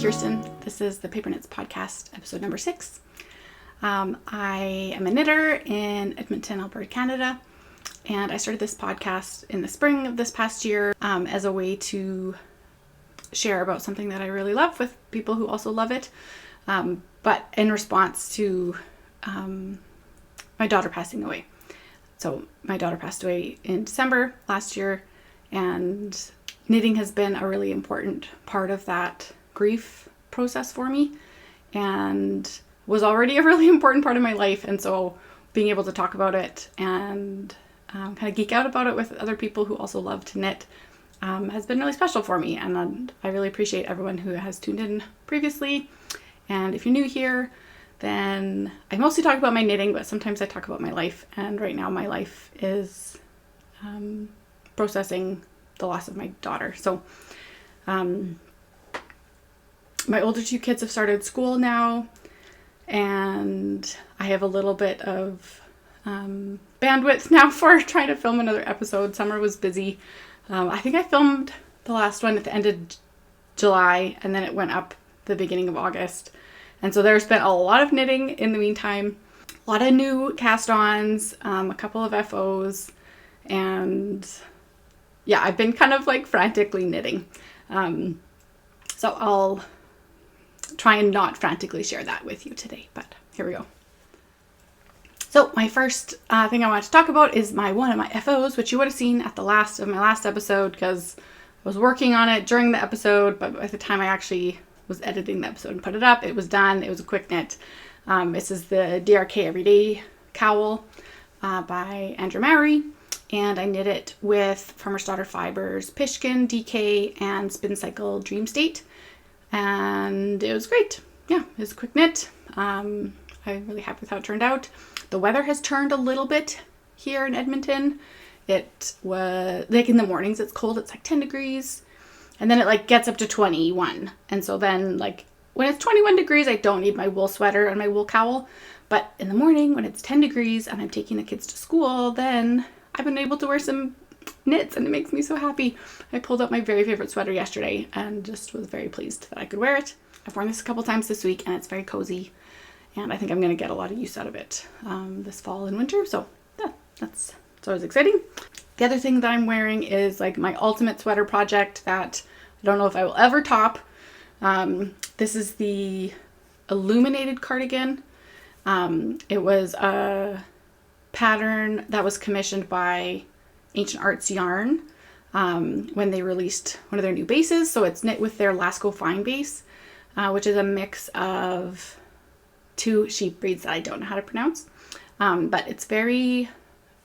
Kirsten. This is the Paper Knits podcast, episode number 6. I am a knitter in Edmonton, Alberta, Canada, and I started this podcast in the spring of this past year as a way to share about something that I really love with people who also love it, but in response to my daughter passing away. So my daughter passed away in December last year, and knitting has been a really important part of that grief process for me, and was already a really important part of my life. And so being able to talk about it and kind of geek out about it with other people who also love to knit has been really special for me. And I really appreciate everyone who has tuned in previously. And if you're new here, then I mostly talk about my knitting, but sometimes I talk about my life. And right now my life is processing the loss of my daughter. So my older two kids have started school now, and I have a little bit of bandwidth now for trying to film another episode. Summer was busy. I think I filmed the last one at the end of July, and then it went up the beginning of August. And so there's been a lot of knitting in the meantime, a lot of new cast-ons, a couple of FOs, and yeah, I've been kind of like frantically knitting. So I'll try and not frantically share that with you today, but here we go. So my first thing I want to talk about is one of my FOs, which you would have seen at the last of my last episode, because I was working on it during the episode, but by the time I actually was editing the episode and put it up, it was done. It was a quick knit. This is the DRK Everyday Cowl by Andrew Mowry, and I knit it with Farmer's Daughter Fibers, Pishkin, DK, and Spin Cycle Dream State, and it was great. Yeah, it was a quick knit. I'm really happy with how it turned out. The weather has turned a little bit here in Edmonton. It was like in the mornings it's cold, it's like 10 degrees, and then it like gets up to 21. And so then like when it's 21 degrees, I don't need my wool sweater and my wool cowl. But in the morning when it's 10 degrees and I'm taking the kids to school, then I've been able to wear some knits, and it makes me so happy. I pulled out my very favorite sweater yesterday and just was very pleased that I could wear it. I've worn this a couple times this week, and it's very cozy, and I think I'm going to get a lot of use out of it this fall and winter. So yeah, that's always exciting. The other thing that I'm wearing is like my ultimate sweater project that I don't know if I will ever top. This is the illuminated cardigan. It was a pattern that was commissioned by Ancient Arts Yarn when they released one of their new bases. So it's knit with their Lasco Fine base, which is a mix of two sheep breeds that I don't know how to pronounce. But it's very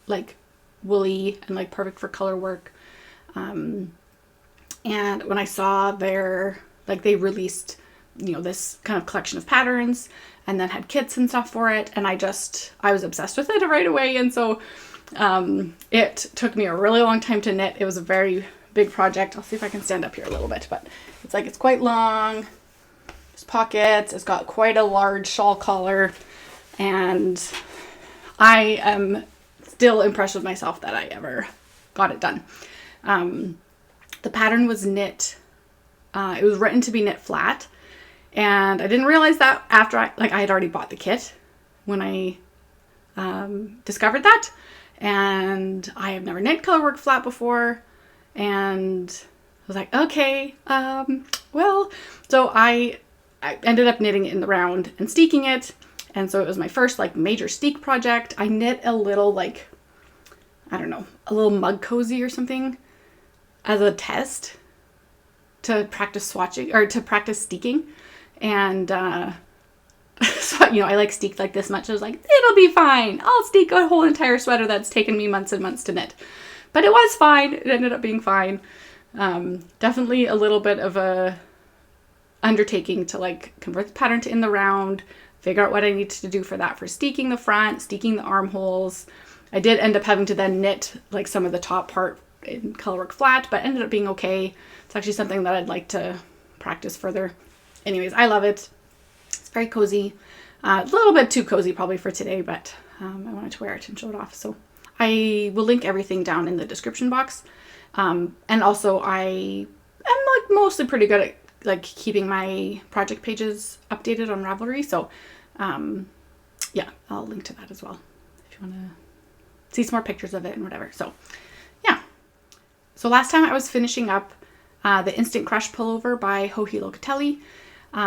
like woolly and like perfect for color work. And when I saw they released, this kind of collection of patterns and then had kits and stuff for it, and I was obsessed with it right away. And so it took me a really long time to knit. It was a very big project. I'll see if I can stand up here a little bit, but it's quite long. There's pockets. It's got quite a large shawl collar, and I am still impressed with myself that I ever got it done. The pattern was knit. It was written to be knit flat, and I didn't realize that after I had already bought the kit when I discovered that. And I have never knit colorwork flat before, and I was like, okay, so I ended up knitting it in the round and steeking it, and so it was my first major steek project. I knit a little a little mug cozy or something as a test to practice swatching or to practice steeking, and so, I steeked like this much. I was like, it'll be fine. I'll steek a whole entire sweater that's taken me months and months to knit. But it was fine. It ended up being fine. Definitely a little bit of a undertaking to convert the pattern to in the round, figure out what I needed to do for that, for steeking the front, steeking the armholes. I did end up having to then knit some of the top part in colorwork flat, but ended up being okay. It's actually something that I'd like to practice further. Anyways, I love it. It's very cozy. A little bit too cozy probably for today, but I wanted to wear it and show it off. So I will link everything down in the description box. And also I am mostly pretty good at like keeping my project pages updated on Ravelry. So yeah, I'll link to that as well if you want to see some more pictures of it and whatever. So yeah. So last time I was finishing up the Instant Crush pullover by Joji Locatelli,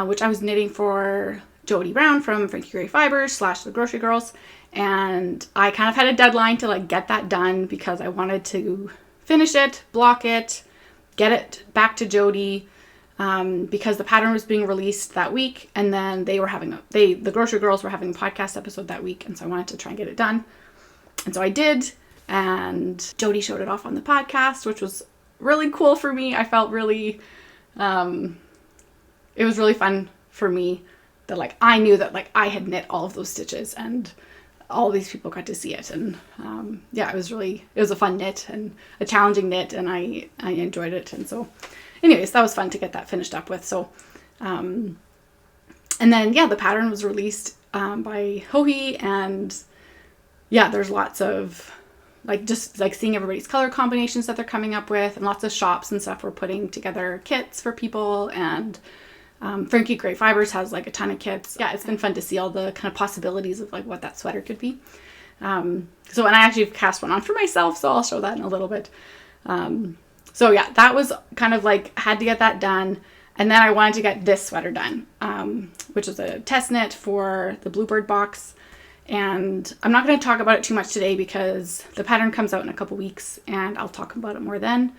which I was knitting for Jody Brown from Frankie Gray Fibers / The Grocery Girls. And I kind of had a deadline to like get that done because I wanted to finish it, block it, get it back to Jody, because the pattern was being released that week, and then the Grocery Girls were having a podcast episode that week, and so I wanted to try and get it done. And so I did, and Jody showed it off on the podcast, which was really cool for me. I felt really, it was really fun for me that like I knew that like I had knit all of those stitches, and all these people got to see it. And yeah, it was a fun knit and a challenging knit, and I enjoyed it. And so anyways, that was fun to get that finished up with. So and then yeah, the pattern was released by Joji, and yeah, there's lots of like just like seeing everybody's color combinations that they're coming up with, and lots of shops and stuff were putting together kits for people. And Frankie Gray Fibers has like a ton of kits. Yeah, it's been fun to see all the kind of possibilities of like what that sweater could be. And I actually cast one on for myself, so I'll show that in a little bit. So yeah, that was kind of like, had to get that done. And then I wanted to get this sweater done, which is a test knit for the Bluebird box. And I'm not going to talk about it too much today because the pattern comes out in a couple weeks and I'll talk about it more then.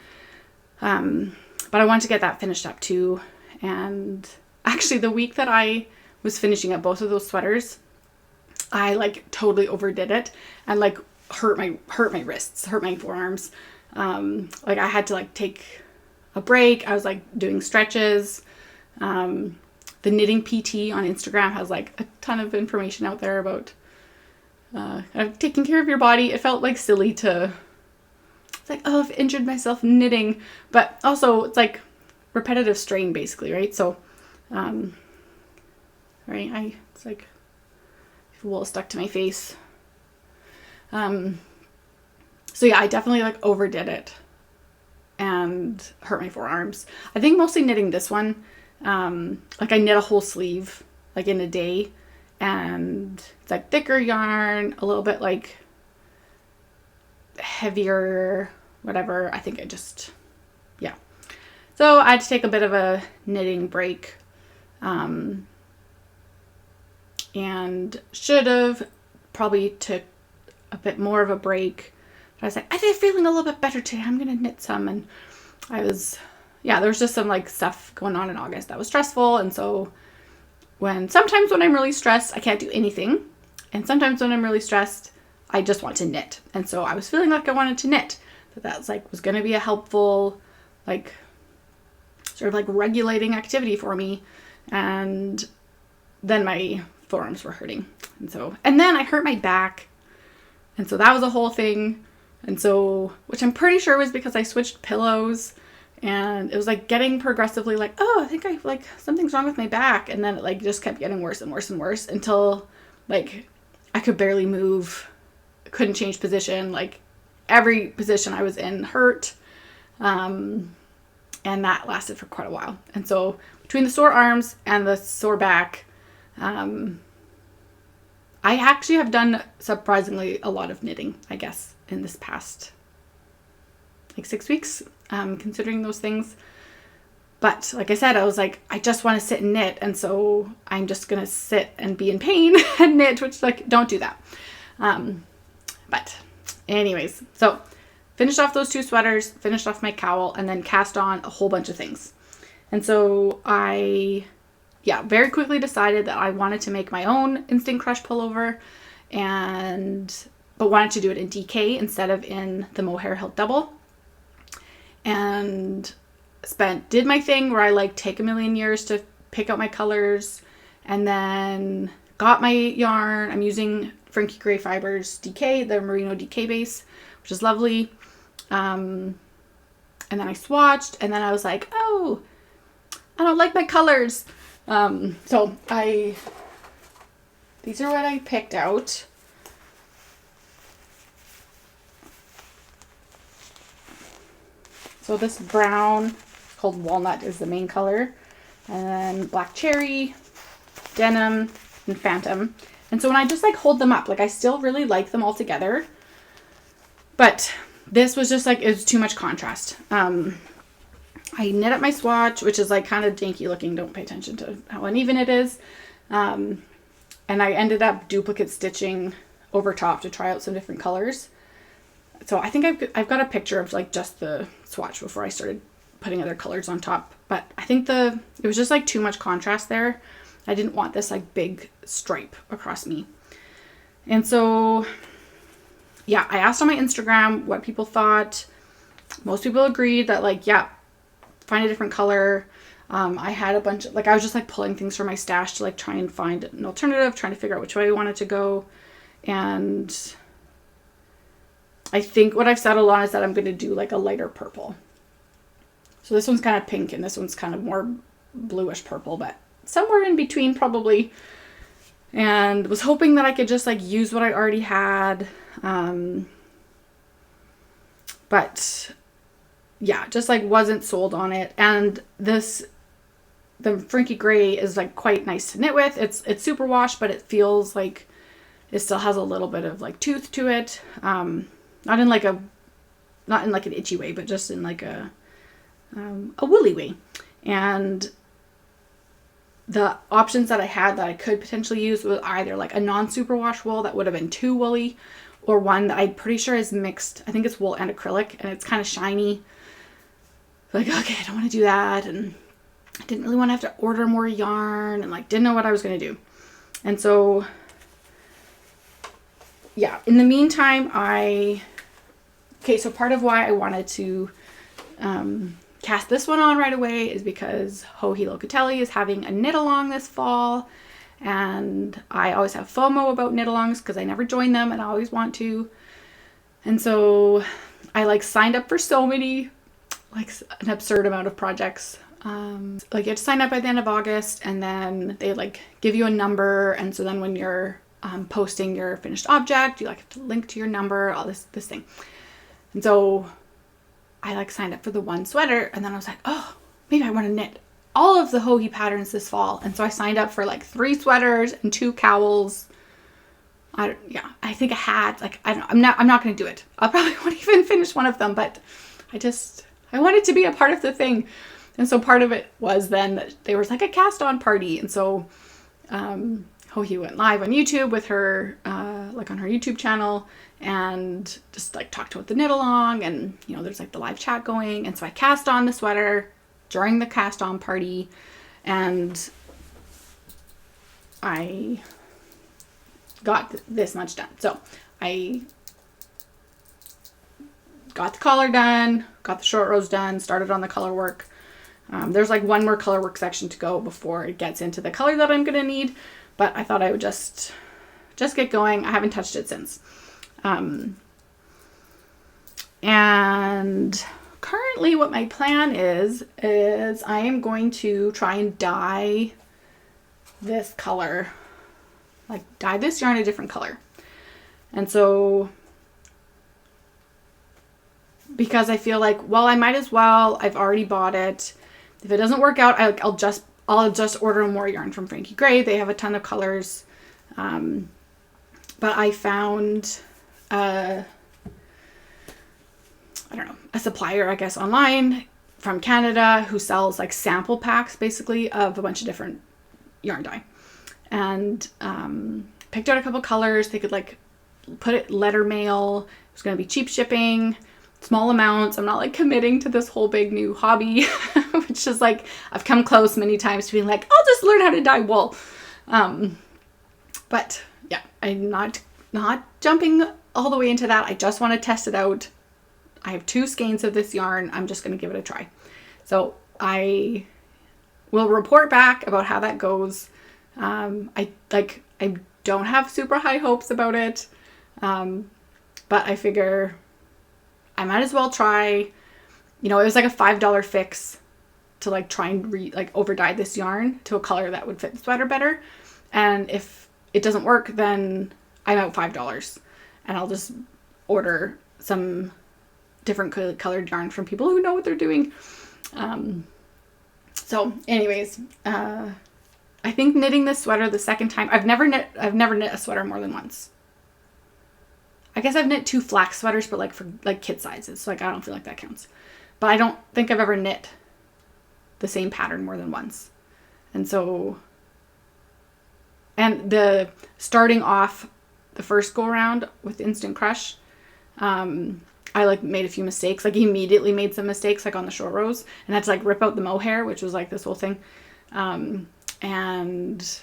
But I wanted to get that finished up too. And actually the week that I was finishing up both of those sweaters, I like totally overdid it and like hurt my wrists, hurt my forearms. Like I had to like take a break. I was like doing stretches. The Knitting PT on Instagram has like a ton of information out there about taking care of your body. It felt like silly to, it's like, oh, I've injured myself knitting, but also it's like repetitive strain basically, right? So, right, it's like wool stuck to my face. So yeah, I definitely like overdid it and hurt my forearms. I think mostly knitting this one, like I knit a whole sleeve like in a day, and it's like thicker yarn, a little bit like heavier, whatever. I think yeah. So I had to take a bit of a knitting break, and should have probably took a bit more of a break. But I was like, I think feeling a little bit better today. I'm going to knit some. And there was just some like stuff going on in August that was stressful. And so sometimes when I'm really stressed, I can't do anything. And sometimes when I'm really stressed, I just want to knit. And so I was feeling like I wanted to knit. That's like, was going to be a helpful, like, sort of like regulating activity for me. And then my forearms were hurting. And then I hurt my back. And so that was a whole thing. And so, which I'm pretty sure was because I switched pillows, and it was like getting progressively like, oh, I think something's wrong with my back. And then it like just kept getting worse and worse and worse until like I could barely move, couldn't change position. Like every position I was in hurt. And that lasted for quite a while. And so between the sore arms and the sore back, I actually have done surprisingly a lot of knitting, I guess, in this past like 6 weeks, considering those things. But like I said, I was like, I just want to sit and knit. And so I'm just going to sit and be in pain and knit, which like, don't do that. But anyways, so finished off those 2 sweaters, finished off my cowl, and then cast on a whole bunch of things. And so I very quickly decided that I wanted to make my own Instant Crush pullover, but wanted to do it in DK instead of in the mohair hilt double. And did my thing where I like take a million years to pick out my colors, and then got my yarn. I'm using Frankie Gray Fibers DK, the Merino DK base, which is lovely. And then I swatched, and then I was like, oh, I don't like my colors. So these are what I picked out. So this brown called Walnut is the main color. and then black cherry, denim, and phantom. And so when I just like hold them up, like I still really like them all together, but this was just like, it was too much contrast. I knit up my swatch, which is like kind of janky looking. Don't pay attention to how uneven it is. And I ended up duplicate stitching over top to try out some different colors. So I think I've got a picture of like just the swatch before I started putting other colors on top. But I think it was just like too much contrast there. I didn't want this like big stripe across me. And so, yeah, I asked on my Instagram what people thought. Most people agreed that like, yeah, find a different color. I had a bunch of, like, I was just like pulling things from my stash to like try and find an alternative, trying to figure out which way I wanted to go. And I think what I've settled on is that I'm going to do like a lighter purple. So this one's kind of pink and this one's kind of more bluish purple, but somewhere in between probably. And was hoping that I could just like use what I already had. But yeah, just like wasn't sold on it. And the Frankie Gray is like quite nice to knit with. It's superwash, but it feels like it still has a little bit of like tooth to it. Not in like an itchy way, but just in like a woolly way. And the options that I had that I could potentially use was either like a non-superwash wool that would have been too woolly, or one that I'm pretty sure is mixed. I think it's wool and acrylic, and it's kind of shiny. Like, okay, I don't want to do that. And I didn't really want to have to order more yarn, and like didn't know what I was going to do. And so, yeah, in the meantime, so part of why I wanted to cast this one on right away is because Joji Locatelli is having a knit along this fall, and I always have FOMO about knit alongs because I never join them and I always want to. And so I like signed up for so many, like an absurd amount of projects. Like you have to sign up by the end of August, and then they like give you a number, and so then when you're posting your finished object, you like have to link to your number, all this thing. And so I like signed up for the one sweater, and then I was like, oh, maybe I want to knit all of the Joji patterns this fall. And so I signed up for like 3 sweaters and 2 cowls. I think a hat. Like I'm not going to do it. I probably won't even finish one of them, but I wanted to be a part of the thing. And so part of it was then that there was like a cast-on party, and so Joji went live on YouTube with her, like on her YouTube channel, and just like talked about the knit along, and you know there's like the live chat going, and so I cast on the sweater during the cast on party, and I got this much done. So I got the collar done, got the short rows done, started on the color work. There's like one more color work section to go before it gets into the color that I'm gonna need, but I thought I would just get going. I haven't touched it since. And currently what my plan is I am going to try and dye this color, like dye this yarn a different color. And so, because I feel like, well, I might as well, I've already bought it. If it doesn't work out, I'll just order more yarn from Frankie Gray. They have a ton of colors. But I found, a supplier, I guess, online from Canada who sells like sample packs basically of a bunch of different yarn dye, and picked out a couple colors. They could like put it letter mail. It was going to be cheap shipping, small amounts. I'm not like committing to this whole big new hobby, which is like, I've come close many times to being like, I'll just learn how to dye wool. But yeah, I'm not jumping all the way into that. I just want to test it out. I have 2 skeins of this yarn. I'm just going to give it a try. So I will report back about how that goes. I don't have super high hopes about it. But I figure I might as well try. You know, it was like a $5 fix to like try and over dye this yarn to a color that would fit the sweater better. And if it doesn't work, then I'm out $5, and I'll just order some different colored yarn from people who know what they're doing. So anyways, I think knitting this sweater the second time, I've never knit a sweater more than once. I guess I've knit 2 flax sweaters, but like for like kid sizes. So like, I don't feel like that counts. But I don't think I've ever knit the same pattern more than once. And so, and the starting off the first go around with Instant Crush, I like made a few mistakes, like immediately made some mistakes, like on the short rows, and had to like rip out the mohair, which was like this whole thing. And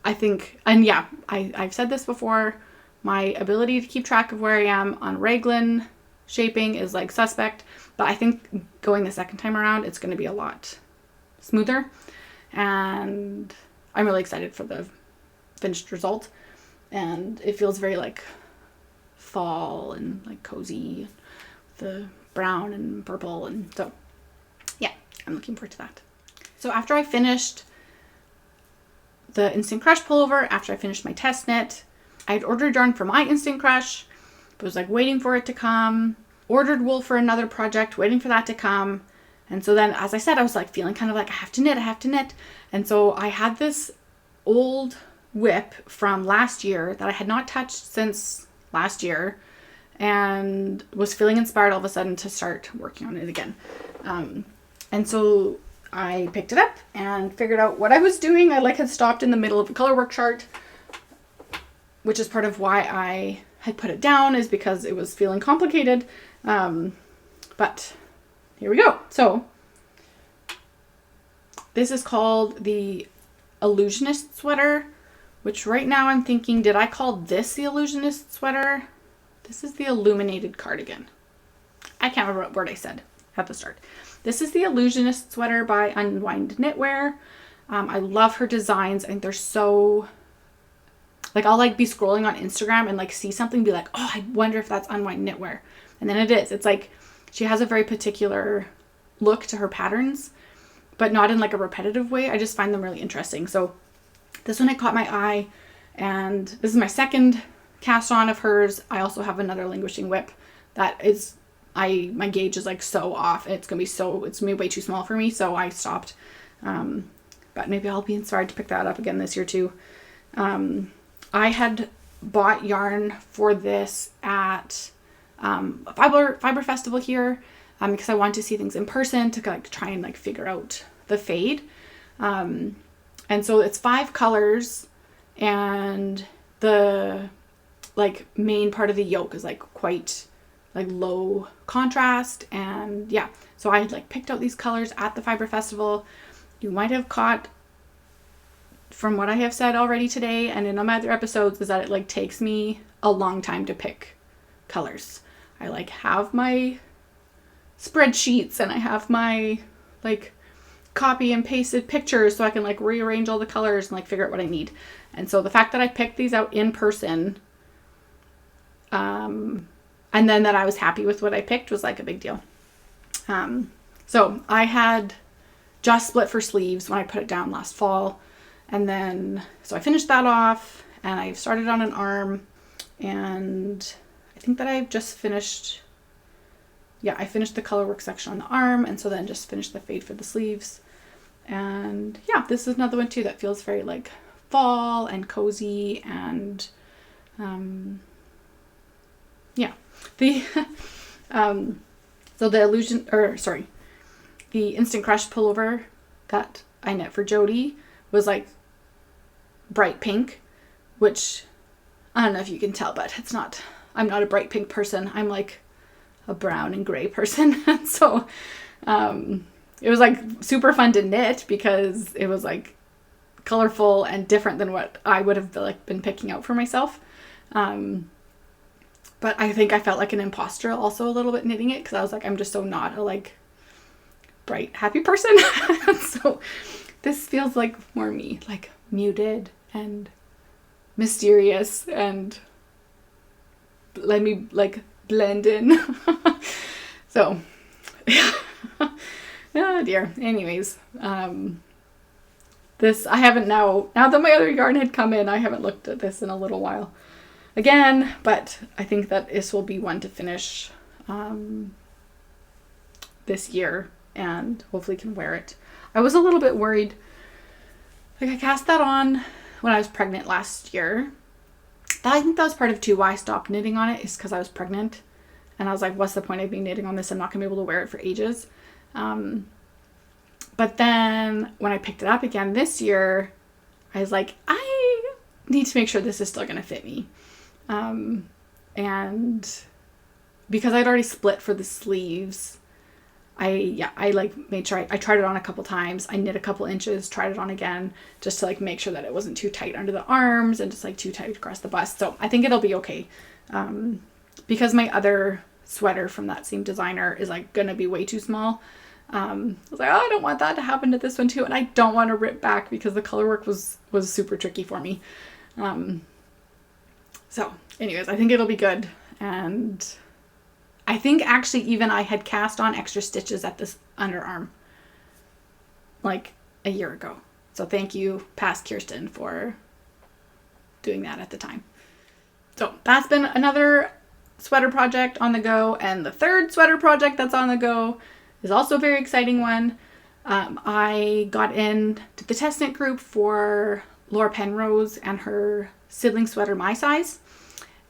I think, and yeah, I've said this before, my ability to keep track of where I am on raglan shaping is like suspect, but I think going the second time around, it's going to be a lot smoother, and I'm really excited for the finished result. And it feels very like fall and like cozy, the brown and purple, and so yeah, I'm looking forward to that. So after I finished the Instant Crush pullover, after I finished my test knit, I had ordered yarn for my Instant Crush, but was like waiting for it to come, ordered wool for another project, waiting for that to come. And so then, as I said, I was like feeling kind of like I have to knit. And so I had this old whip from last year that I had not touched since last year, and was feeling inspired all of a sudden to start working on it again. And so I picked it up and figured out what I was doing. I like had stopped in the middle of a color work chart, which is part of why I had put it down, is because it was feeling complicated. But here we go. So this is called the Illusionist sweater, which right now I'm thinking, did I call this the Illusionist sweater? This is the Illuminated cardigan. I can't remember what word I said at the start. This is the Illusionist sweater by Unwind Knitwear. I love her designs. I think they're so, like, I'll like be scrolling on Instagram and like see something and be like, oh, I wonder if that's Unwind Knitwear. And then it is. It's like, she has a very particular look to her patterns, but not in like a repetitive way. I just find them really interesting. So this one, it caught my eye, and this is my second cast on of hers. I also have another languishing whip that is, my gauge is like so off, and it's gonna be way too small for me, so I stopped. But maybe I'll be inspired to pick that up again this year too. I had bought yarn for this at a fiber festival here, because I wanted to see things in person to like try and like figure out the fade. And so it's 5 colors, and the like main part of the yoke is like quite like low contrast. And yeah, so I had like picked out these colors at the fiber festival. You might have caught from what I have said already today and in all my other episodes is that it like takes me a long time to pick colors. I like have my spreadsheets, and I have my like copy and pasted pictures so I can like rearrange all the colors and like figure out what I need. And so the fact that I picked these out in person, and then that I was happy with what I picked was like a big deal. So I had just split for sleeves when I put it down last fall. And then, so I finished that off, and I started on an arm, and I think that I've just finished, yeah, I finished the color work section on the arm, and so then just finished the fade for the sleeves. And yeah, this is another one too that feels very like fall and cozy, and yeah, the so the Instant Crush pullover that I knit for Jody was like bright pink, which I don't know if you can tell, but I'm not a bright pink person. I'm like a brown and gray person. So it was like super fun to knit because it was like colorful and different than what I would have like been picking out for myself. But I think I felt like an imposter also a little bit knitting it, because I was like, I'm just so not a like bright, happy person. So this feels like more me, like muted and mysterious, and let me like blend in. So yeah. Oh dear. Anyways, this, I haven't now that my other yarn had come in, I haven't looked at this in a little while again, but I think that this will be one to finish this year, and hopefully can wear it. I was a little bit worried. Like, I cast that on when I was pregnant last year. I think that was part of too why I stopped knitting on it, is because I was pregnant. And I was like, what's the point of me knitting on this? I'm not going to be able to wear it for ages. But then when I picked it up again this year, I was like, I need to make sure this is still going to fit me. And because I'd already split for the sleeves, I like made sure I tried it on a couple times. I knit a couple inches, tried it on again, just to like make sure that it wasn't too tight under the arms and just like too tight across the bust. So I think it'll be okay. Because my other sweater from that same designer is like gonna be way too small. I was like, oh, I don't want that to happen to this one too. And I don't want to rip back because the color work was super tricky for me. So anyways, I think it'll be good. And I think actually even I had cast on extra stitches at this underarm like a year ago. So thank you, past Kirsten, for doing that at the time. So that's been another sweater project on the go. And the third sweater project that's on the go is also a very exciting one. I got in to the test knit group for Laura Penrose and her sibling sweater My Size.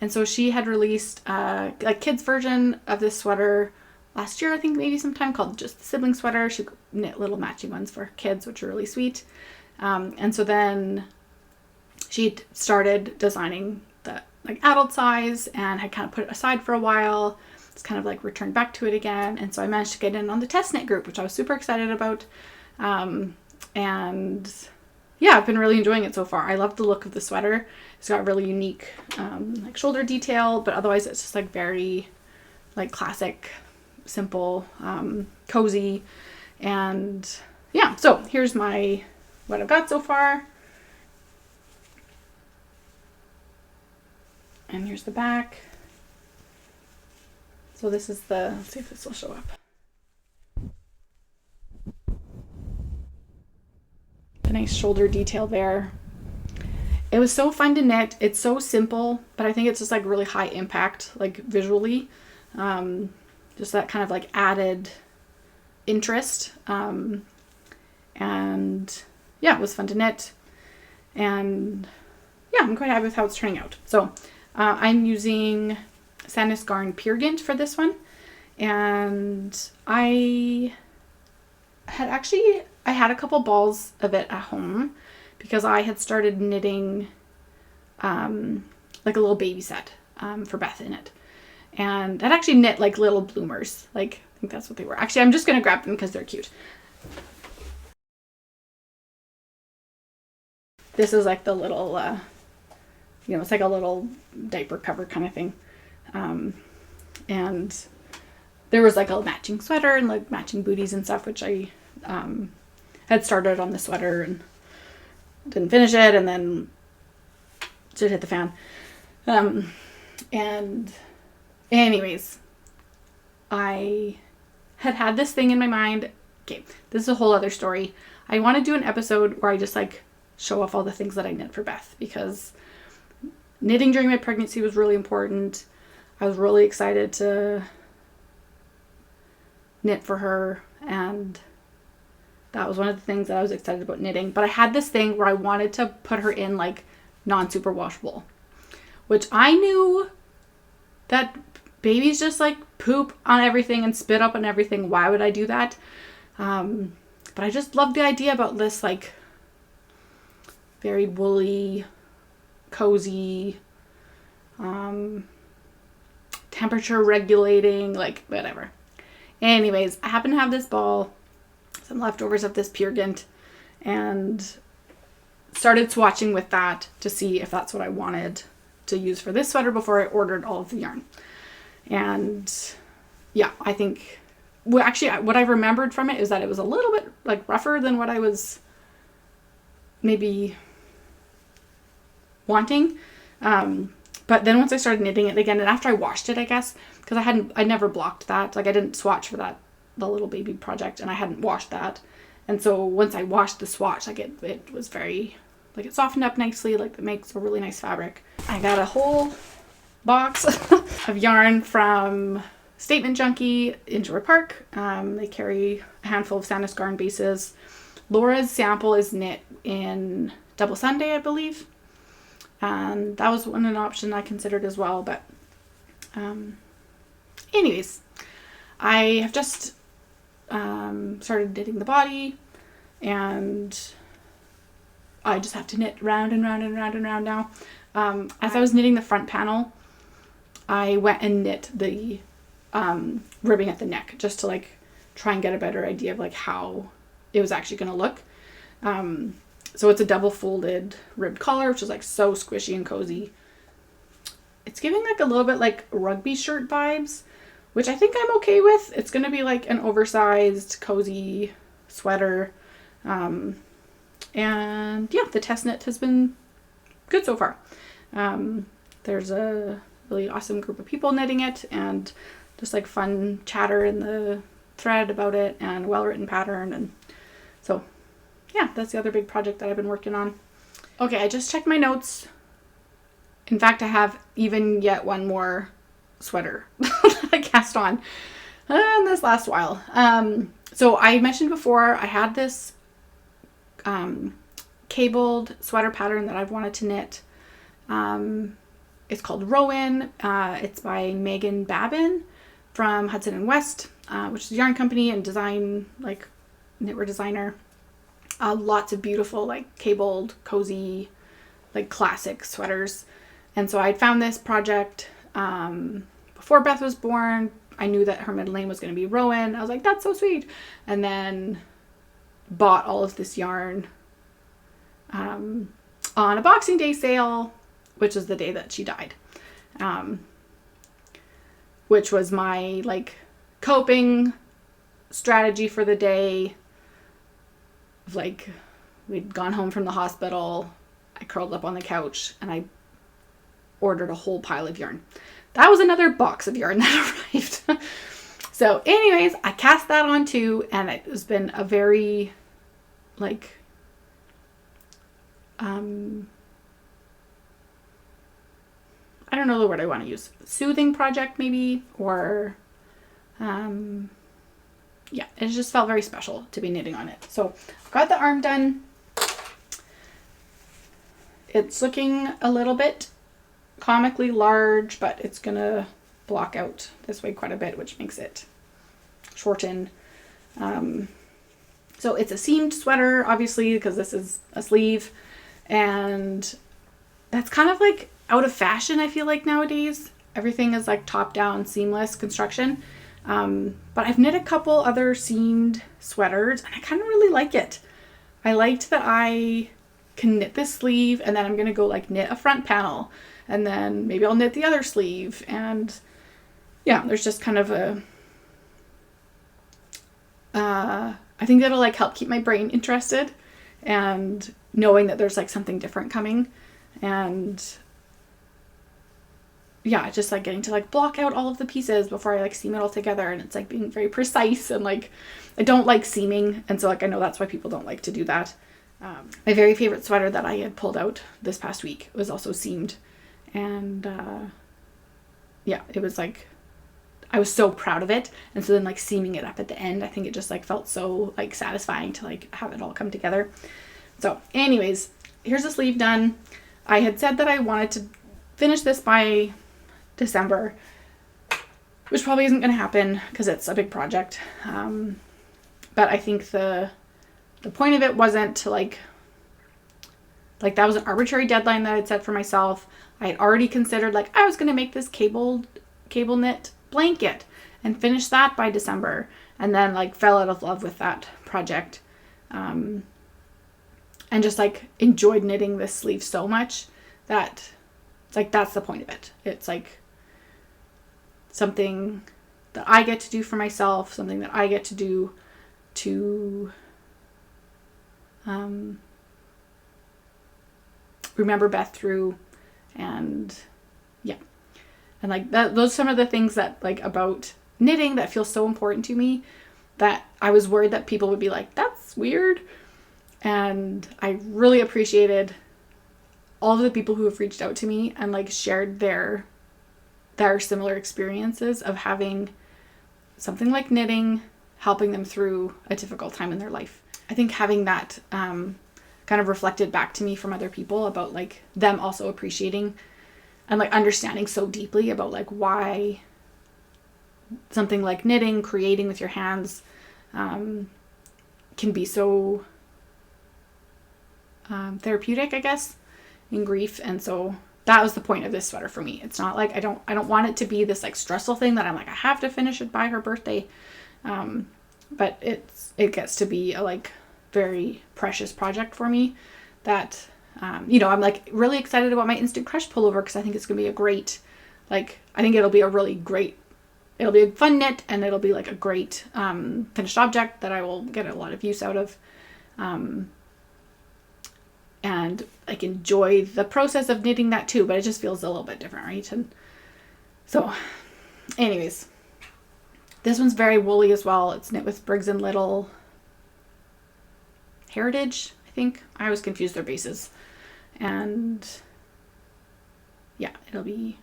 And so she had released a kids version of this sweater last year, I think maybe sometime, called just the Sibling sweater. She knit little matching ones for kids, which are really sweet. And so then she started designing the like adult size and had kind of put it aside for a while. It's kind of like returned back to it again. And so I managed to get in on the test knit group, which I was super excited about. And yeah, I've been really enjoying it so far. I love the look of the sweater. It's got really unique like shoulder detail, but otherwise it's just like very like classic, simple, cozy. And yeah, so here's what I've got so far. And here's the back. So this is let's see if this will show up. A nice shoulder detail there. It was so fun to knit. It's so simple, but I think it's just like really high impact, like visually. Just that kind of like added interest. And yeah, it was fun to knit. And yeah, I'm quite happy with how it's turning out. So I'm using Sandnes Garn Peer Gynt for this one. And I had a couple balls of it at home because I had started knitting like a little baby set for Beth in it. And I'd actually knit like little bloomers. Like, I think that's what they were. Actually, I'm just going to grab them because they're cute. This is like the little, it's like a little diaper cover kind of thing. And there was like a matching sweater and like matching booties and stuff, which I had started on the sweater and didn't finish it, and then it hit the fan. And anyways, I had this thing in my mind. Okay, this is a whole other story. I want to do an episode where I just like show off all the things that I knit for Beth, because knitting during my pregnancy was really important. I was really excited to knit for her, and that was one of the things that I was excited about knitting. But I had this thing where I wanted to put her in like non-super washable, which I knew that babies just like poop on everything and spit up on everything. Why would I do that? But I just love the idea about this like very woolly, cozy, temperature regulating, like whatever. Anyways, I happen to have this ball, some leftovers of this Peer Gynt, and started swatching with that to see if that's what I wanted to use for this sweater before I ordered all of the yarn. And yeah, I think, well, actually what I remembered from it is that it was a little bit like rougher than what I was maybe wanting. But then once I started knitting it again, and after I washed it, I guess, because I never blocked that. Like I didn't swatch for that, the little baby project, and I hadn't washed that. And so once I washed the swatch, like it was very, like it softened up nicely. Like it makes a really nice fabric. I got a whole box of yarn from Statement Junkie in Joy Park. They carry a handful of Sandnes Garn bases. Laura's sample is knit in double Sunday, I believe. And that was an option I considered as well. But anyways, I have just started knitting the body, and I just have to knit round and round and round and round now. As I was knitting the front panel, I went and knit the ribbing at the neck just to like try and get a better idea of like how it was actually going to look. So it's a double folded ribbed collar, which is like so squishy and cozy. It's giving like a little bit like rugby shirt vibes, which I think I'm okay with. It's going to be like an oversized cozy sweater. And yeah, the test knit has been good so far. There's a really awesome group of people knitting it, and just like fun chatter in the thread about it, and well-written pattern. And so yeah, that's the other big project that I've been working on. Okay, I just checked my notes. In fact, I have even yet one more sweater that I cast on in this last while. So I mentioned before, I had this cabled sweater pattern that I've wanted to knit. It's called Rowan. It's by Megan Babin from Hudson and West, which is a yarn company and design, like knitwear designer. Lots of beautiful, like cabled, cozy, like classic sweaters. And so I found this project before Beth was born. I knew that her middle name was going to be Rowan. I was like, that's so sweet. And then bought all of this yarn on a Boxing Day sale, which was the day that she died. Which was my like coping strategy for the day. Like, we'd gone home from the hospital, I curled up on the couch, and I ordered a whole pile of yarn. That was another box of yarn that arrived. So anyways, I cast that on too, and it has been a very, like, I don't know the word I want to use. Soothing project maybe, or yeah, it just felt very special to be knitting on it. So I've got the arm done. It's looking a little bit comically large, but it's gonna block out this way quite a bit, which makes it shorten. So it's a seamed sweater, obviously, because this is a sleeve, and that's kind of like out of fashion, I feel like nowadays. Everything is like top down seamless construction. But I've knit a couple other seamed sweaters, and I kind of really like it. I liked that I can knit this sleeve, and then I'm going to go like knit a front panel, and then maybe I'll knit the other sleeve. And yeah, there's just kind of a, I think that'll like help keep my brain interested, and knowing that there's like something different coming. And yeah, just like getting to like block out all of the pieces before I like seam it all together, and it's like being very precise, and like I don't like seaming, and so like I know that's why people don't like to do that. My very favorite sweater that I had pulled out this past week was also seamed, and yeah, it was like I was so proud of it, and so then like seaming it up at the end, I think it just like felt so like satisfying to like have it all come together. So anyways, here's the sleeve done. I had said that I wanted to finish this by December, which probably isn't going to happen because it's a big project. But I think the point of it wasn't to like that was an arbitrary deadline that I'd set for myself. I had already considered like I was going to make this cable knit blanket and finish that by December, and then like fell out of love with that project. And just like enjoyed knitting this sleeve so much that it's like that's the point of it. It's like something that I get to do for myself, something that I get to do to remember Beth through. And yeah, and like that, those are some of the things that like about knitting that feel so important to me, that I was worried that people would be like, that's weird. And I really appreciated all of the people who have reached out to me and like shared their similar experiences of having something like knitting helping them through a difficult time in their life. I think having that kind of reflected back to me from other people about like them also appreciating and like understanding so deeply about like why something like knitting, creating with your hands, can be so therapeutic, I guess, in grief. And so that was the point of this sweater for me. It's not like I don't want it to be this like stressful thing that I'm like I have to finish it by her birthday, but it gets to be a like very precious project for me that you know, I'm like really excited about my Instant Crush pullover because I think it's gonna be a great, like, I think it'll be a really great, it'll be a fun knit, and it'll be like a great finished object that I will get a lot of use out of, and like enjoy the process of knitting that too, but it just feels a little bit different, right? And so anyways, this one's very woolly as well. It's knit with Briggs and Little Heritage, I think. I always confuse their bases. And yeah, it'll be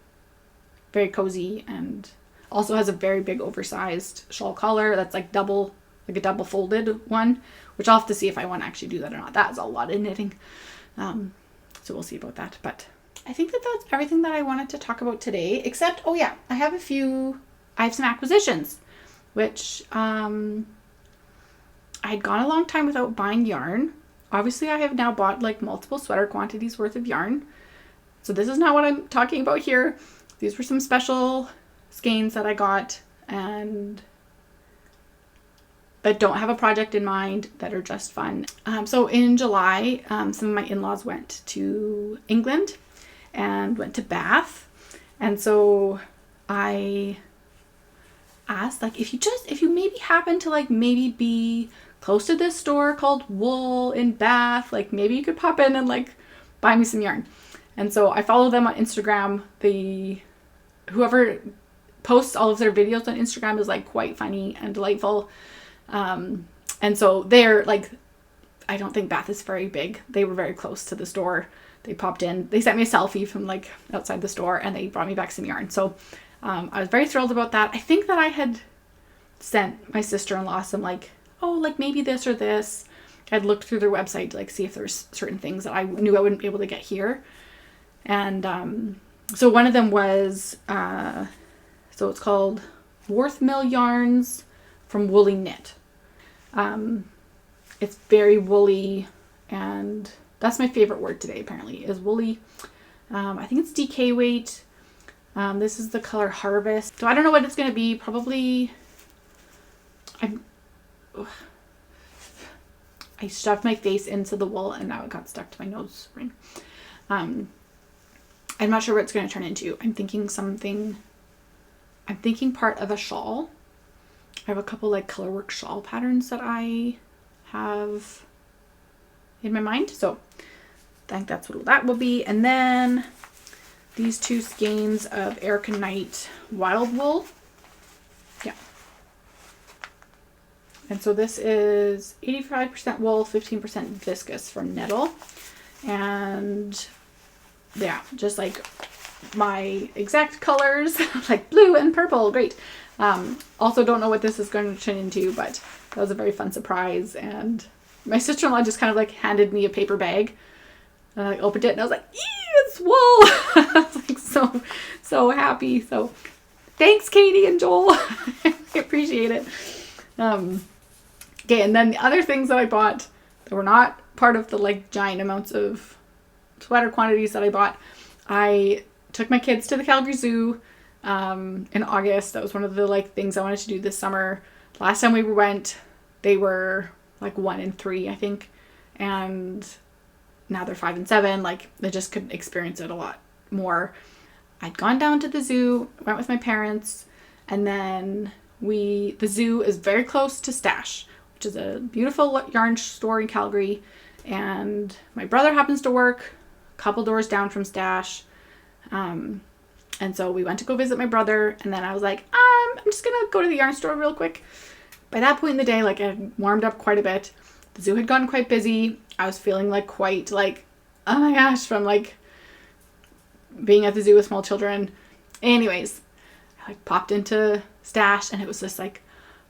very cozy, and also has a very big oversized shawl collar that's like double, like a double folded one, which I'll have to see if I want to actually do that or not. That's a lot of knitting. So we'll see about that. But I think that that's everything that I wanted to talk about today, except, oh yeah, I have some acquisitions, which I had gone a long time without buying yarn. Obviously, I have now bought like multiple sweater quantities worth of yarn. So this is not what I'm talking about here. These were some special skeins that I got and that don't have a project in mind, that are just fun. So in July, some of my in-laws went to England and went to Bath. And so I asked, like, if you maybe happen to like maybe be close to this store called Wool in Bath, like maybe you could pop in and like buy me some yarn. And so I follow them on Instagram. Whoever posts all of their videos on Instagram is like quite funny and delightful. And so they're like, I don't think Bath is very big. They were very close to the store. They popped in, they sent me a selfie from like outside the store, and they brought me back some yarn. So I was very thrilled about that. I think that I had sent my sister-in-law some like, oh, like maybe this or this. I'd looked through their website to like see if there's certain things that I knew I wouldn't be able to get here. And so one of them was, so it's called Worth Mill Yarns from Woolly Knit. It's very woolly, and that's my favorite word today apparently, is woolly. I think it's DK weight. This is the color Harvest. So I don't know what it's going to be. Probably, I shoved my face into the wool and now it got stuck to my nose ring. I'm not sure what it's going to turn into. I'm thinking part of a shawl. I have a couple like colorwork shawl patterns that I have in my mind. So I think that's what that will be. And then these two skeins of Erica Knight Wild Wool. Yeah. And so this is 85% wool, 15% viscose from Nettle. And yeah, just like my exact colors, like blue and purple. Great. Also don't know what this is going to turn into, but that was a very fun surprise. And my sister-in-law just kind of like handed me a paper bag, and I opened it and I was like, it's wool. I was like so happy. So thanks, Katie and Joel. I appreciate it. Okay, and then the other things that I bought that were not part of the like giant amounts of sweater quantities that I bought, I took my kids to the Calgary Zoo in August. That was one of the like things I wanted to do this summer. Last time we went, they were like 1 and 3, I think, and now they're 5 and 7. Like, they just could experience it a lot more. I'd gone down to the zoo, went with my parents, and then the zoo is very close to Stash, which is a beautiful yarn store in Calgary. And my brother happens to work a couple doors down from Stash. And so we went to go visit my brother, and then I was like, I'm just gonna go to the yarn store real quick. By that point in the day, like, I had warmed up quite a bit. The zoo had gotten quite busy. I was feeling like quite like, oh my gosh, from like being at the zoo with small children. Anyways, I like popped into Stash, and it was just like,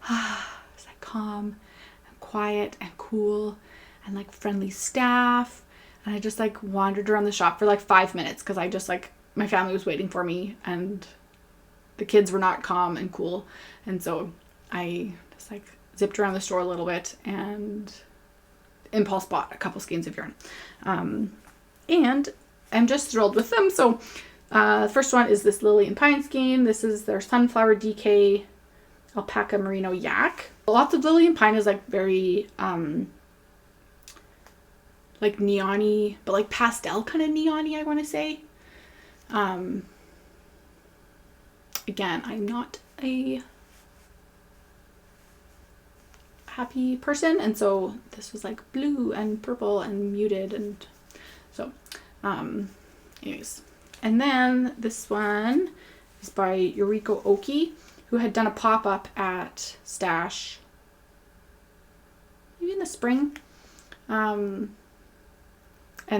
it was like calm and quiet and cool and like friendly staff. And I just like wandered around the shop for like 5 minutes because I just like, my family was waiting for me and the kids were not calm and cool. And so I just like zipped around the store a little bit and impulse bought a couple skeins of yarn. And I'm just thrilled with them. So the first one is this Lily and Pine skein. This is their Sunflower DK Alpaca Merino Yak. Lots of Lily and Pine is like very like neon-y, but like pastel kind of neon-y, I want to say. Again, I'm not a happy person, and so this was like blue and purple and muted, and so anyways. And then this one is by Yuriko Oki, who had done a pop-up at Stash maybe in the spring, and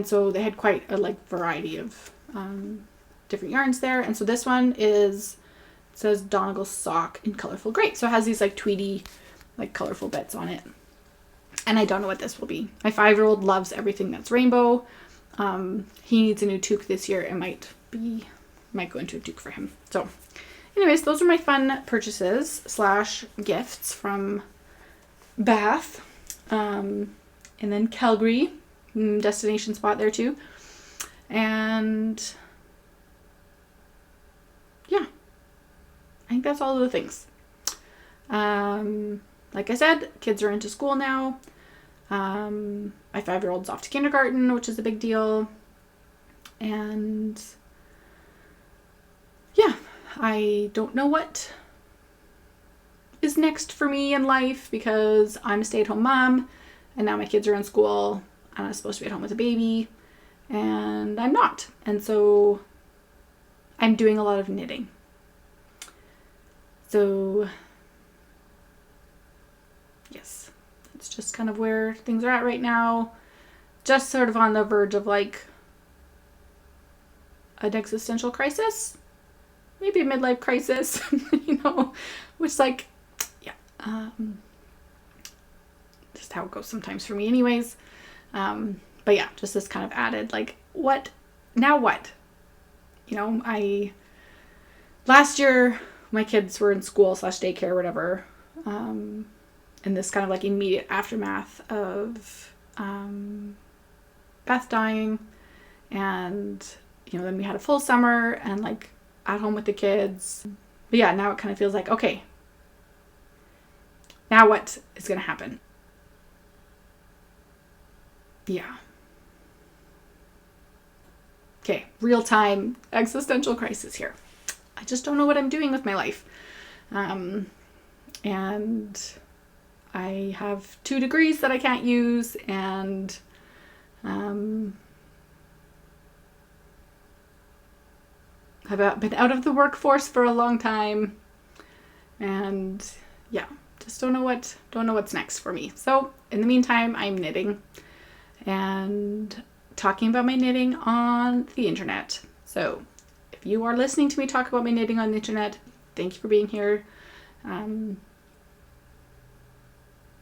so they had quite a like variety of different yarns there. And so this one is, it says Donegal sock in colorful gray, so it has these like tweedy like colorful bits on it, and I don't know what this will be. My 5-year-old loves everything that's rainbow. He needs a new toque this year. It might go into a toque for him. So anyways, those are my fun purchases / gifts from Bath, and then Calgary, destination spot there too. And yeah, I think that's all of the things. Like I said, kids are into school now. My 5-year-old's off to kindergarten, which is a big deal. And yeah, I don't know what is next for me in life because I'm a stay-at-home mom and now my kids are in school and I'm supposed to be at home with a baby and I'm not. And so I'm doing a lot of knitting. So yes, it's just kind of where things are at right now. Just sort of on the verge of like an existential crisis, maybe a midlife crisis, you know, which like, yeah, just how it goes sometimes for me anyways. But yeah, just this kind of added like, what, now what? You know, last year my kids were in school / daycare or whatever, in this kind of like immediate aftermath of Beth dying, and you know, then we had a full summer and like at home with the kids. But yeah, now it kind of feels like, okay, now what is going to happen? Yeah. Okay, real-time existential crisis here. I just don't know what I'm doing with my life. And I have 2 degrees that I can't use, and I've been out of the workforce for a long time, and yeah, just don't know what's next for me. So in the meantime, I'm knitting and talking about my knitting on the internet. So if you are listening to me talk about my knitting on the internet, thank you for being here.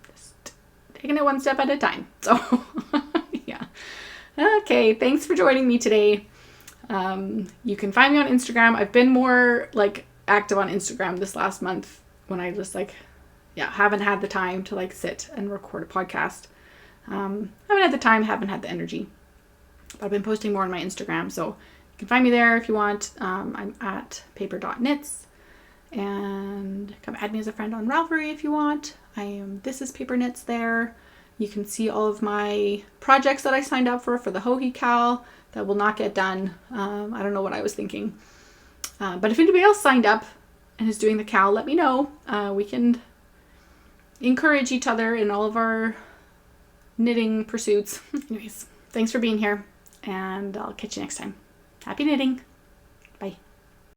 Just taking it one step at a time. So yeah. Okay, thanks for joining me today. You can find me on Instagram. I've been more like active on Instagram this last month when I just like, yeah, haven't had the time to like sit and record a podcast. Haven't had the time, haven't had the energy, but I've been posting more on my Instagram. So you can find me there if you want. I'm at paper.knits, and come add me as a friend on Ravelry if you want. I am thisispaperknits there. You can see all of my projects that I signed up for the Hoagie Cal that will not get done. I don't know what I was thinking. But if anybody else signed up and is doing the Cal, let me know. We can encourage each other in all of our knitting pursuits. Anyways, thanks for being here, and I'll catch you next time. Happy knitting!